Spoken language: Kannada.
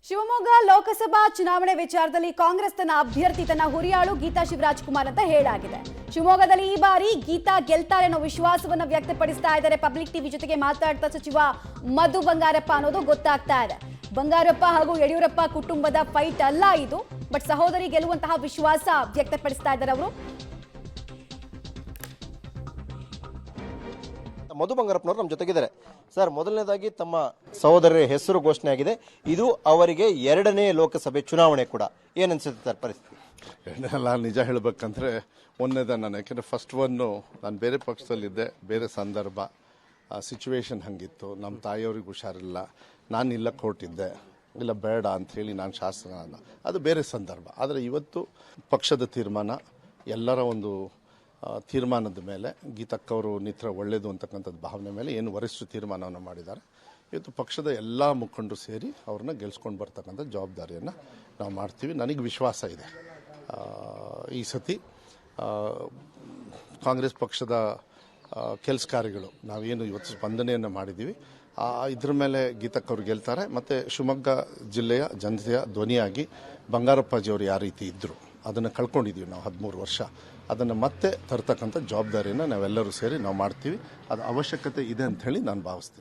ಶಿವಮೊಗ್ಗ ಲೋಕಸಭಾ ಚುನಾವಣೆ ವಿಚಾರದಲ್ಲಿ ಕಾಂಗ್ರೆಸ್ ತನ್ನ ಅಭ್ಯರ್ಥಿ ತನ್ನ ಹುರಿಯಾಳು ಗೀತಾ ಶಿವರಾಜ್ಕುಮಾರ್ ಅಂತ ಹೇಳಾಗಿದೆ. ಶಿವಮೊಗ್ಗದಲ್ಲಿ ಈ ಬಾರಿ ಗೀತಾ ಗೆಲ್ತಾರೆ ಅನ್ನೋ ವಿಶ್ವಾಸವನ್ನ ವ್ಯಕ್ತಪಡಿಸ್ತಾ ಇದ್ದಾರೆ. ಪಬ್ಲಿಕ್ ಟಿವಿ ಜೊತೆಗೆ ಮಾತಾಡ್ತಾ ಸಚಿವ ಮಧು ಬಂಗಾರಪ್ಪ ಅನ್ನೋದು ಗೊತ್ತಾಗ್ತಾ ಇದೆ. ಬಂಗಾರಪ್ಪ ಹಾಗೂ ಯಡಿಯೂರಪ್ಪ ಕುಟುಂಬದ ಫೈಟ್ ಅಲ್ಲ ಇದು, ಬಟ್ ಸಹೋದರಿ ಗೆಲ್ಲುವಂತಹ ವಿಶ್ವಾಸ ವ್ಯಕ್ತಪಡಿಸ್ತಾ ಇದ್ದಾರೆ ಅವರು. ಮಧು ಬಂಗಾರಪ್ಪನವರು ನಮ್ಮ ಜೊತೆಗಿದ್ದಾರೆ. ಸರ್, ಮೊದಲನೇದಾಗಿ ತಮ್ಮ ಸಹೋದರರ ಹೆಸರು ಘೋಷಣೆ ಆಗಿದೆ. ಇದು ಅವರಿಗೆ ಎರಡನೇ ಲೋಕಸಭೆ ಚುನಾವಣೆ ಕೂಡ. ಏನನ್ಸುತ್ತೆ ಸರ್ ಪರಿಸ್ಥಿತಿ? ಎರಡನೆಲ್ಲ ನಿಜ ಹೇಳಬೇಕಂದ್ರೆ ಒಂದನೇದ ನಾನು, ಯಾಕೆಂದರೆ ಫಸ್ಟ್ ನಾನು ಬೇರೆ ಪಕ್ಷದಲ್ಲಿದ್ದೆ, ಬೇರೆ ಸಂದರ್ಭ, ಸಿಚುವೇಶನ್ ಹಂಗಿತ್ತು. ನಮ್ಮ ತಾಯಿಯವ್ರಿಗೆ ಹುಷಾರಿಲ್ಲ, ನಾನು ಇಲ್ಲಕ್ಕೆ ಹೊರಟಿದ್ದೆ, ಇಲ್ಲ ಬೇಡ ಅಂಥೇಳಿ ನಾನು ಶಾಸಕ, ಅದು ಬೇರೆ ಸಂದರ್ಭ. ಆದರೆ ಇವತ್ತು ಪಕ್ಷದ ತೀರ್ಮಾನ, ಎಲ್ಲರ ಒಂದು ತೀರ್ಮಾನದ ಮೇಲೆ ಗೀತಕ್ಕವರು ನಿತ್ರ ಒಳ್ಳೆಯದು ಅಂತಕ್ಕಂಥದ್ದು ಭಾವನೆ ಮೇಲೆ ಏನು ವರಿಷ್ಠ ತೀರ್ಮಾನವನ್ನು ಮಾಡಿದ್ದಾರೆ. ಇವತ್ತು ಪಕ್ಷದ ಎಲ್ಲ ಮುಖಂಡರು ಸೇರಿ ಅವ್ರನ್ನ ಗೆಲ್ಸ್ಕೊಂಡು ಬರ್ತಕ್ಕಂಥ ಜವಾಬ್ದಾರಿಯನ್ನು ನಾವು ಮಾಡ್ತೀವಿ. ನನಗೆ ವಿಶ್ವಾಸ ಇದೆ ಈ ಸತಿ ಕಾಂಗ್ರೆಸ್ ಪಕ್ಷದ ಕೆಲಸ ಕಾರ್ಯಗಳು ನಾವೇನು ಇವತ್ತು ಸ್ಪಂದನೆಯನ್ನು ಮಾಡಿದ್ದೀವಿ ಇದ್ರ ಮೇಲೆ ಗೀತಕ್ಕವ್ರು ಗೆಲ್ತಾರೆ. ಮತ್ತು ಶಿವಮೊಗ್ಗ ಜಿಲ್ಲೆಯ ಜನತೆಯ ಧ್ವನಿಯಾಗಿ ಬಂಗಾರಪ್ಪಾಜಿಯವರು ಯಾವ ರೀತಿ ಇದ್ದರು ಅದನ್ನು ಕಳ್ಕೊಂಡಿದ್ದೀವಿ ನಾವು 13 ವರ್ಷ. ಅದನ್ನು ಮತ್ತೆ ತರ್ತಕ್ಕಂಥ ಜವಾಬ್ದಾರಿಯನ್ನು ನಾವೆಲ್ಲರೂ ಸೇರಿ ನಾವು ಮಾಡ್ತೀವಿ. ಅದು ಅವಶ್ಯಕತೆ ಇದೆ ಅಂತ ಹೇಳಿ ನಾನು ಭಾವಿಸ್ತೀನಿ.